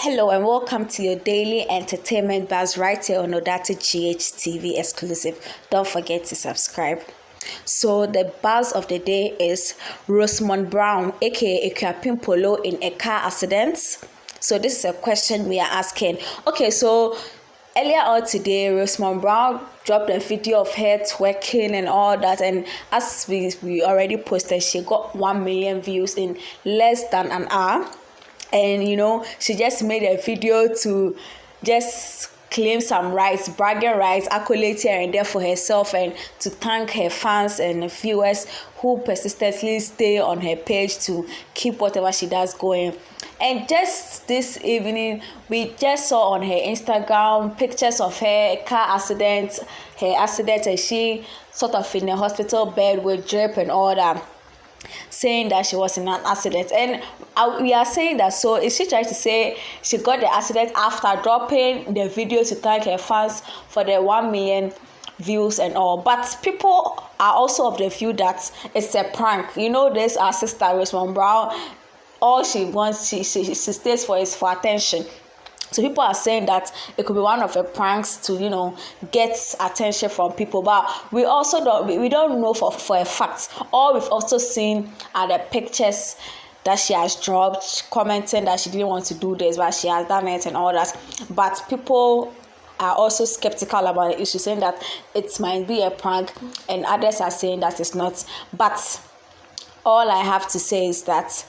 Hello and welcome to your daily entertainment buzz right here on Odati GHTV exclusive. Don't forget to subscribe. So the buzz of the day is Rosemond Brown, aka Akuapem Poloo, in a car accident. So this is a question we are asking. Okay, so earlier on today, Rosemond Brown dropped a video of her twerking and all that, and as we already posted, she got 1 million views in less than an hour. And she just made a video to just claim some rights, bragging rights, accolades here and there for herself, and to thank her fans and viewers who persistently stay on her page to keep whatever she does going. And just this evening, we just saw on her Instagram pictures of her car accident, and she sort of in a hospital bed with drip and all that, saying that she was in an accident. And we are saying that, so is she trying to say she got the accident after dropping the video to thank her fans for the 1 million views and all? But people are also of the view that it's a prank. This our sister Rosemond Brown, all she wants, she stays for is for attention. So people are saying that it could be one of the pranks to, get attention from people. But we also don't know for a fact. All we've also seen are the pictures that she has dropped, commenting that she didn't want to do this, but she has done it and all that. But people are also skeptical about the issue, saying that it might be a prank, and others are saying that it's not. But all I have to say is that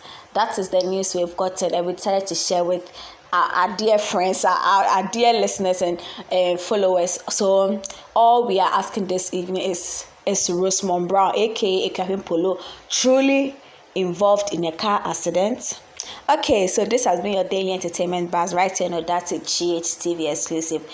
is the news we've gotten, and we decided to share with our dear friends, our dear listeners and followers. So all we are asking this evening is Rosemond Brown, aka Akuapem Poloo, truly involved in a car accident? Okay, so this has been your daily entertainment buzz right here on Odati GHTV exclusive.